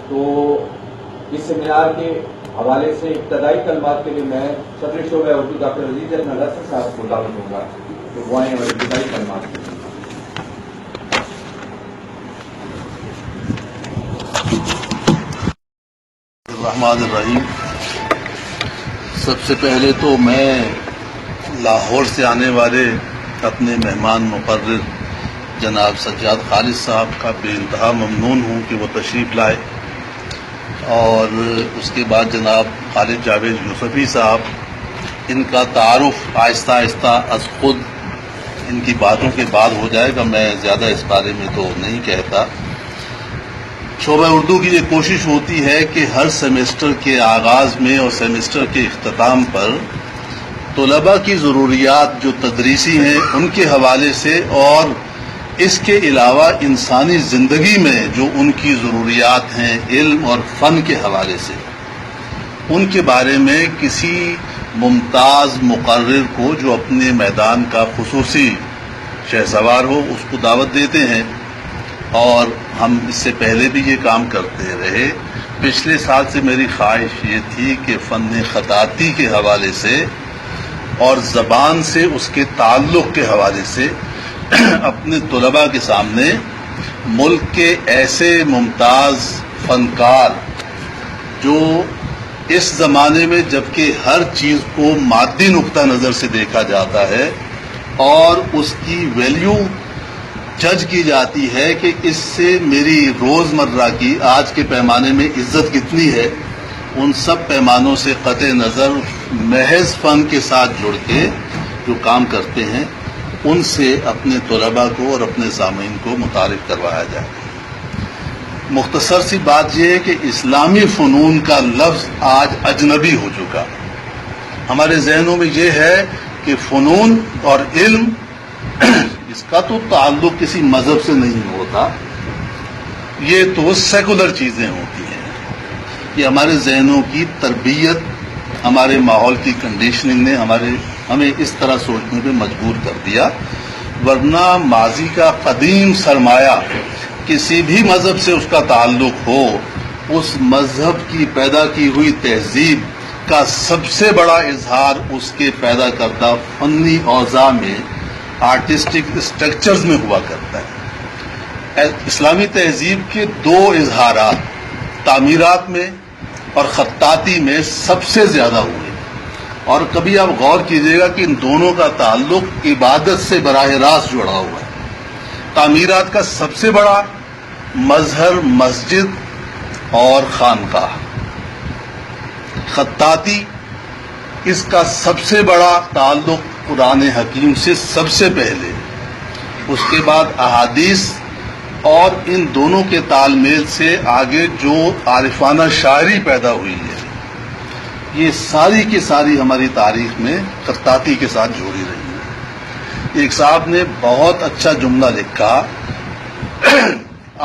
تو اس سیمینار کے حوالے سے ابتدائی کلمات کے لیے میں صدر شعبہ اردو ڈاکٹر عزیز احمد حسن صاحب کو دعوت دوں گا کہ وہ آئیں اور ابتدائی کلمات کے لیے. الرحمن الرحیم. سب سے پہلے تو میں لاہور سے آنے والے اپنے مہمان مقرر جناب سجاد خالد صاحب کا بے انتہا ممنون ہوں کہ وہ تشریف لائے، اور اس کے بعد جناب خالد جاوید یوسفی صاحب، ان کا تعارف آہستہ آہستہ از خود ان کی باتوں کے بعد ہو جائے گا، میں زیادہ اس بارے میں تو نہیں کہتا. شعبہ اردو کی یہ کوشش ہوتی ہے کہ ہر سیمسٹر کے آغاز میں اور سیمسٹر کے اختتام پر طلباء کی ضروریات جو تدریسی ہیں ان کے حوالے سے، اور اس کے علاوہ انسانی زندگی میں جو ان کی ضروریات ہیں علم اور فن کے حوالے سے، ان کے بارے میں کسی ممتاز مقرر کو جو اپنے میدان کا خصوصی شہسوار ہو اس کو دعوت دیتے ہیں. اور ہم اس سے پہلے بھی یہ کام کرتے رہے. پچھلے سال سے میری خواہش یہ تھی کہ فن خطاطی کے حوالے سے اور زبان سے اس کے تعلق کے حوالے سے اپنے طلباء کے سامنے ملک کے ایسے ممتاز فنکار جو اس زمانے میں جبکہ ہر چیز کو مادی نقطہ نظر سے دیکھا جاتا ہے اور اس کی ویلیو جج کی جاتی ہے کہ اس سے میری روزمرہ کی آج کے پیمانے میں عزت کتنی ہے، ان سب پیمانوں سے قطع نظر محض فن کے ساتھ جڑ کے جو کام کرتے ہیں ان سے اپنے طلباء کو اور اپنے سامعین کو متعارف کروایا جائے. مختصر سی بات یہ ہے کہ اسلامی فنون کا لفظ آج اجنبی ہو چکا. ہمارے ذہنوں میں یہ ہے کہ فنون اور علم اس کا تو تعلق کسی مذہب سے نہیں ہوتا، یہ تو سیکولر چیزیں ہوتی ہیں. یہ ہمارے ذہنوں کی تربیت، ہمارے ماحول کی کنڈیشننگ نے ہمیں اس طرح سوچنے پہ مجبور کر دیا. ورنہ ماضی کا قدیم سرمایہ کسی بھی مذہب سے اس کا تعلق ہو، اس مذہب کی پیدا کی ہوئی تہذیب کا سب سے بڑا اظہار اس کے پیدا کردہ فنی اوضاع میں، آرٹسٹک اسٹرکچرز میں ہوا کرتا ہے. اسلامی تہذیب کے دو اظہارات تعمیرات میں اور خطاطی میں سب سے زیادہ ہوئے، اور کبھی آپ غور کیجئے گا کہ ان دونوں کا تعلق عبادت سے براہ راست جڑا ہوا ہے. تعمیرات کا سب سے بڑا مظہر مسجد اور خانقاہ، خطاطی اس کا سب سے بڑا تعلق قرآن حکیم سے سب سے پہلے، اس کے بعد احادیث، اور ان دونوں کے تال میل سے آگے جو عارفانہ شاعری پیدا ہوئی ہے، یہ ساری کی ساری ہماری تاریخ میں خطاطی کے ساتھ جوڑی رہی ہے. ایک صاحب نے بہت اچھا جملہ لکھا،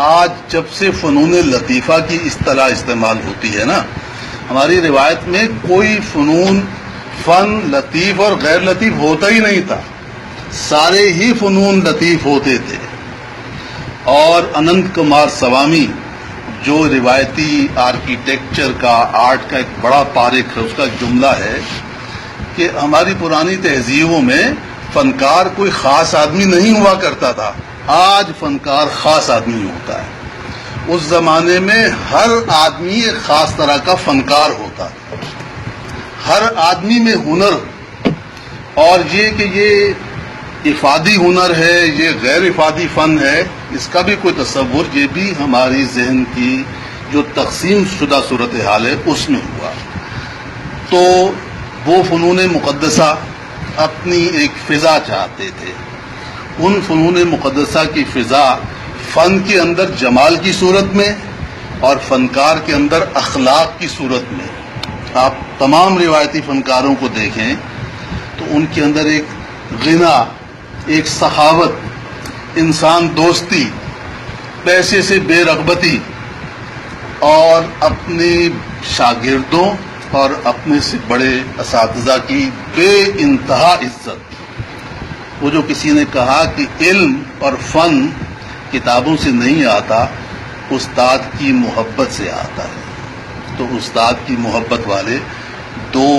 آج جب سے فنون لطیفہ کی اصطلاح استعمال ہوتی ہے نا، ہماری روایت میں کوئی فن لطیف اور غیر لطیف ہوتا ہی نہیں تھا، سارے ہی فنون لطیف ہوتے تھے. اور اننت کمار سوامی جو روایتی آرکیٹیکچر کا، آرٹ کا ایک بڑا پارک ہے، اس کا جملہ ہے کہ ہماری پرانی تہذیبوں میں فنکار کوئی خاص آدمی نہیں ہوا کرتا تھا، آج فنکار خاص آدمی ہوتا ہے. اس زمانے میں ہر آدمی ایک خاص طرح کا فنکار ہوتا تھا، ہر آدمی میں ہنر، اور یہ کہ یہ افادی ہنر ہے، یہ غیر افادی فن ہے، اس کا بھی کوئی تصور، یہ بھی ہماری ذہن کی جو تقسیم شدہ صورتحال ہے اس میں ہوا. تو وہ فنون مقدسہ اپنی ایک فضا چاہتے تھے. ان فنون مقدسہ کی فضا فن کے اندر جمال کی صورت میں اور فنکار کے اندر اخلاق کی صورت میں. آپ تمام روایتی فنکاروں کو دیکھیں تو ان کے اندر ایک غنا، ایک سخاوت، انسان دوستی، پیسے سے بے رغبتی، اور اپنے شاگردوں اور اپنے سے بڑے اساتذہ کی بے انتہا عزت. وہ جو کسی نے کہا کہ علم اور فن کتابوں سے نہیں آتا، استاد کی محبت سے آتا ہے. تو استاد کی محبت والے دو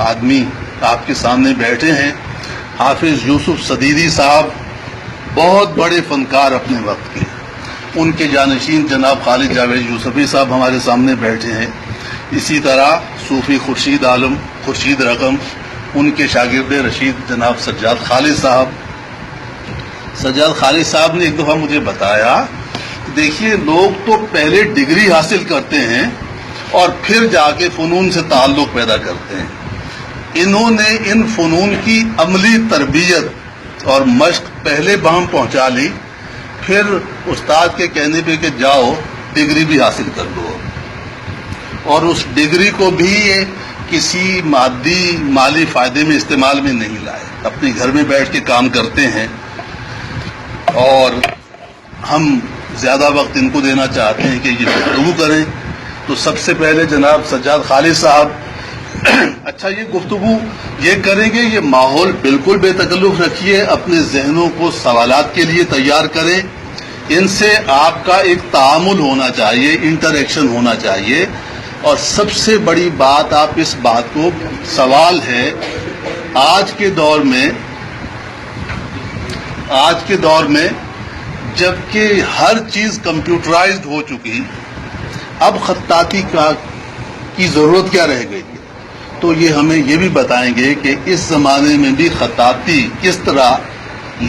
آدمی آپ کے سامنے بیٹھے ہیں. حافظ یوسف صدیدی صاحب بہت بڑے فنکار اپنے وقت کے، ان کے جانشین جناب خالد جاوید یوسفی صاحب ہمارے سامنے بیٹھے ہیں. اسی طرح صوفی خورشید عالم خورشید رقم، ان کے شاگرد رشید جناب سجاد خالد صاحب. سجاد خالد صاحب نے ایک دفعہ مجھے بتایا کہ دیکھیے لوگ تو پہلے ڈگری حاصل کرتے ہیں اور پھر جا کے فنون سے تعلق پیدا کرتے ہیں. انہوں نے ان فنون کی عملی تربیت اور مشق پہلے بہم پہنچا لی، پھر استاد کے کہنے پہ کہ جاؤ ڈگری بھی حاصل کر لو، اور اس ڈگری کو بھی کسی مالی فائدے میں استعمال میں نہیں لائے، اپنے گھر میں بیٹھ کے کام کرتے ہیں. اور ہم زیادہ وقت ان کو دینا چاہتے ہیں کہ یہ گفتگو کریں. تو سب سے پہلے جناب سجاد خالد صاحب، اچھا یہ گفتگو یہ کریں گے، یہ ماحول بالکل بے تکلف رکھیے، اپنے ذہنوں کو سوالات کے لیے تیار کریں. ان سے آپ کا ایک تعامل ہونا چاہیے، انٹریکشن ہونا چاہیے. اور سب سے بڑی بات آپ اس بات کو، سوال ہے آج کے دور میں جبکہ ہر چیز کمپیوٹرائزڈ ہو چکی، اب خطاطی کی ضرورت کیا رہ گئی ہے؟ تو یہ ہمیں یہ بھی بتائیں گے کہ اس زمانے میں بھی خطاطی کس طرح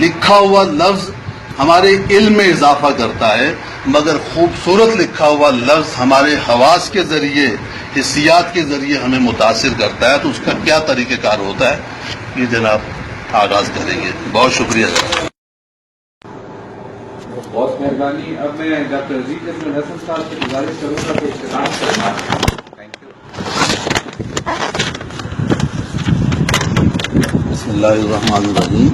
لکھا ہوا لفظ ہمارے علم میں اضافہ کرتا ہے، مگر خوبصورت لکھا ہوا لفظ ہمارے حواس کے ذریعے، حسیات کے ذریعے ہمیں متاثر کرتا ہے. تو اس کا کیا طریقہ کار ہوتا ہے، یہ جناب آغاز کریں گے. بہت شکریہ جناب. بہت مہربانی. اب میں ڈاکٹر عزیز احمد حسن صاحب سے گزارش کروں گا کہ اختتام کرنا. Thank you. بسم اللہ الرحمن الرحیم.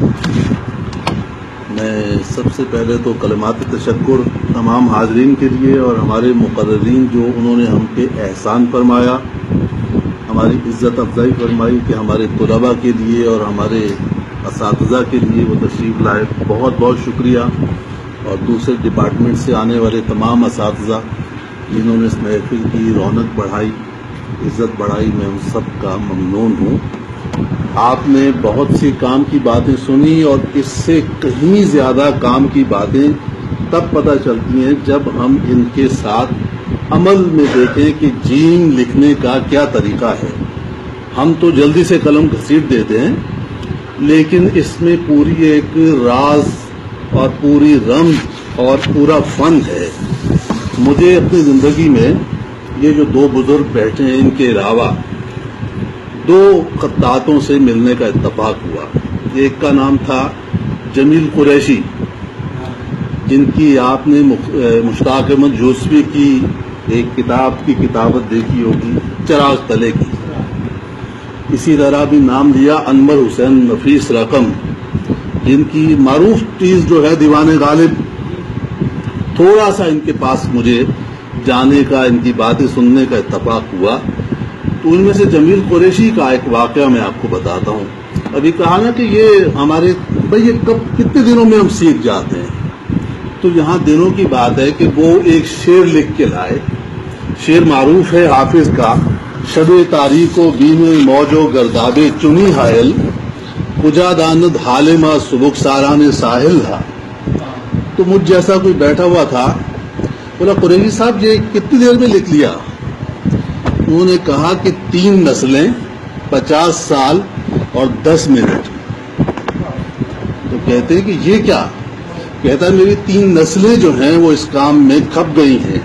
میں سب سے پہلے تو کلمات تشکر تمام حاضرین کے لیے اور ہمارے مقررین جو انہوں نے ہم پہ احسان فرمایا، ہماری عزت افزائی فرمائی کہ ہمارے طلباء کے لیے اور ہمارے اساتذہ کے لیے وہ تشریف لائے، بہت بہت شکریہ. اور دوسرے ڈپارٹمنٹ سے آنے والے تمام اساتذہ جنہوں نے اس محفل کی رونق بڑھائی، عزت بڑھائی، میں ان سب کا ممنون ہوں. آپ نے بہت سی کام کی باتیں سنی، اور اس سے کہیں زیادہ کام کی باتیں تب پتہ چلتی ہیں جب ہم ان کے ساتھ عمل میں دیکھیں کہ جیم لکھنے کا کیا طریقہ ہے. ہم تو جلدی سے قلم گھسیٹ دیتے ہیں، لیکن اس میں پوری ایک راز اور پوری رمز اور پورا فن ہے. مجھے اپنی زندگی میں یہ جو دو بزرگ بیٹھے ہیں، ان کے علاوہ دو خطاطوں سے ملنے کا اتفاق ہوا. ایک کا نام تھا جمیل قریشی، جن کی آپ نے مشتاق احمد یوسفی کی ایک کتاب کی کتابت دیکھی ہوگی، چراغ تلے کی. اسی طرح بھی نام لیا انور حسین نفیس رقم، جن کی معروف چیز جو ہے دیوان غالب. تھوڑا سا ان کے پاس مجھے جانے کا، ان کی باتیں سننے کا اتفاق ہوا. تو ان میں سے جمیل قریشی کا ایک واقعہ میں آپ کو بتاتا ہوں. ابھی کہا نا کہ یہ ہمارے بھائی یہ کتنے دنوں میں ہم سیکھ جاتے ہیں. تو یہاں دنوں کی بات ہے کہ وہ ایک شعر لکھ کے لائے. شعر معروف ہے حافظ کا، شب تاریک و بیم موج و گرداب چنی حائل، کجا داند حال ما سبک ساران ساحل تھا. تو مجھ جیسا کوئی بیٹھا ہوا تھا، بولا قریشی صاحب یہ کتنی دیر میں لکھ لیا؟ انہوں نے کہا کہ 3 نسلیں، 50 سال اور 10 منٹ. تو کہتے ہیں کہ یہ کیا؟ کہتا ہے میری 3 نسلیں جو ہیں وہ اس کام میں کھپ گئی ہیں،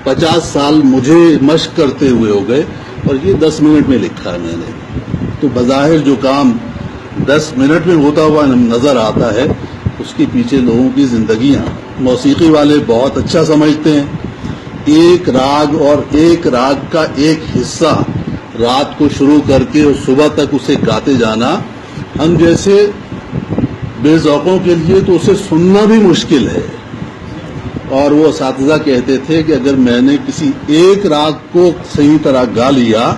50 سال مجھے مشق کرتے ہوئے ہو گئے، اور یہ 10 منٹ میں لکھا ہے میں نے. تو بظاہر جو کام 10 منٹ میں ہوتا ہوا نظر آتا ہے، اس کے پیچھے لوگوں کی زندگیاں. موسیقی والے بہت اچھا سمجھتے ہیں، ایک راگ اور ایک راگ کا ایک حصہ رات کو شروع کر کے اور صبح تک اسے گاتے جانا. ہم جیسے بے ذوقوں کے لیے تو اسے سننا بھی مشکل ہے. اور وہ اساتذہ کہتے تھے کہ اگر میں نے کسی ایک راگ کو صحیح طرح گا لیا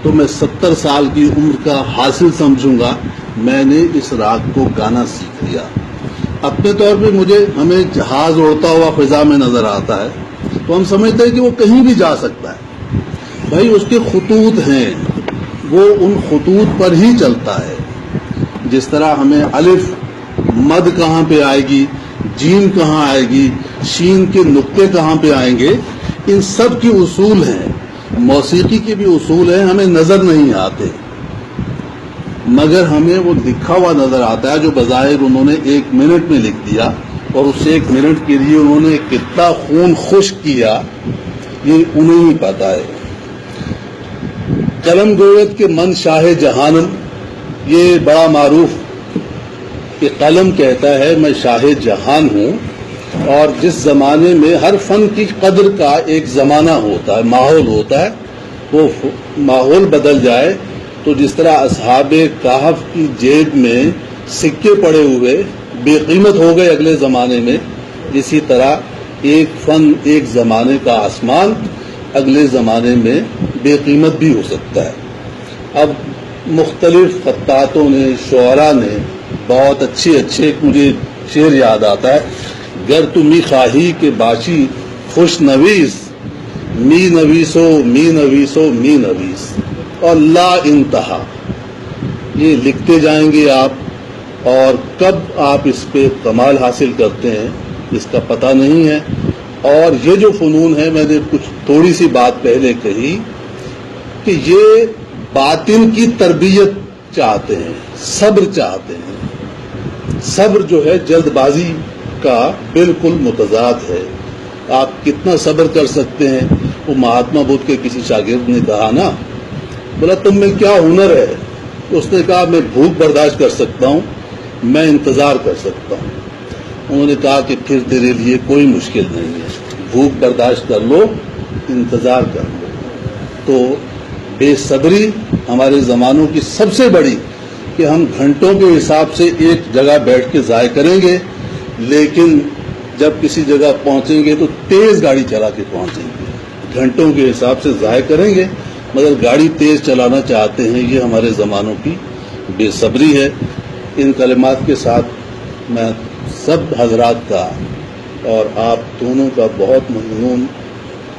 تو میں 70 سال کی عمر کا حاصل سمجھوں گا. میں نے اس راگ کو گانا سیکھ لیا. اپنے طور پہ ہمیں جہاز اڑتا ہوا فضا میں نظر آتا ہے، تو ہم سمجھتے ہیں کہ وہ کہیں بھی جا سکتا ہے. بھائی اس کے خطوط ہیں، وہ ان خطوط پر ہی چلتا ہے. جس طرح ہمیں الف مد کہاں پہ آئے گی، جیم کہاں آئے گی، شین کے نقطے کہاں پہ آئیں گے، ان سب کی اصول ہیں. موسیقی کے بھی اصول ہیں، ہمیں نظر نہیں آتے مگر ہمیں وہ لکھا ہوا نظر آتا ہے جو بظاہر انہوں نے 1 منٹ میں لکھ دیا، اور اس 1 منٹ کے لیے انہوں نے کتنا خون خشک کیا یہ انہیں ہی پتا ہے. قلم گویت کے من شاہ جہانم، یہ بڑا معروف کہ قلم کہتا ہے میں شاہ جہان ہوں. اور جس زمانے میں ہر فن کی قدر کا ایک زمانہ ہوتا ہے، ماحول ہوتا ہے، وہ ماحول بدل جائے تو جس طرح اصحاب کہف کی جیب میں سکے پڑے ہوئے بے قیمت ہو گئے اگلے زمانے میں، اسی طرح ایک فن ایک زمانے کا آسمان اگلے زمانے میں بے قیمت بھی ہو سکتا ہے. اب مختلف خطاطوں نے، شعراء نے بہت اچھے مجھے شعر یاد آتا ہے، گر تو می خواہی کے باشی خوش نویس، می نویسو می نویسو می نویس اور لا انتہا. یہ لکھتے جائیں گے آپ، اور کب آپ اس پہ کمال حاصل کرتے ہیں اس کا پتہ نہیں ہے. اور یہ جو فنون ہے، میں نے کچھ تھوڑی سی بات پہلے کہی کہ یہ باطن کی تربیت چاہتے ہیں، صبر چاہتے ہیں. صبر جو ہے جلد بازی کا بالکل متضاد ہے. آپ کتنا صبر کر سکتے ہیں؟ وہ مہاتما بدھ کے کسی شاگرد نے کہا نا، بولا تم میں کیا ہنر ہے؟ اس نے کہا میں بھوک برداشت کر سکتا ہوں، میں انتظار کر سکتا ہوں. انہوں نے کہا کہ پھر تیرے لیے کوئی مشکل نہیں ہے، بھوک برداشت کر لو، انتظار کر لو. تو بے صبری ہمارے زمانوں کی سب سے بڑی کہ ہم گھنٹوں کے حساب سے ایک جگہ بیٹھ کے ضائع کریں گے، لیکن جب کسی جگہ پہنچیں گے تو تیز گاڑی چلا کے پہنچیں گے. گھنٹوں کے حساب سے ضائع کریں گے مگر گاڑی تیز چلانا چاہتے ہیں. یہ ہمارے زمانوں کی بے صبری ہے. ان کلمات کے ساتھ میں سب حضرات کا اور آپ دونوں کا بہت ممنون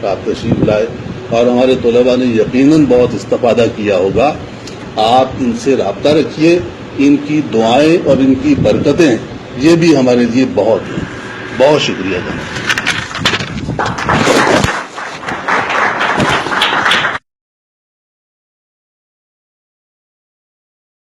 کہ آپ تشریف لائے، اور ہمارے طلباء نے یقیناً بہت استفادہ کیا ہوگا. آپ ان سے رابطہ رکھیے، ان کی دعائیں اور ان کی برکتیں یہ بھی ہمارے لیے بہت ہیں. بہت شکریہ جناب.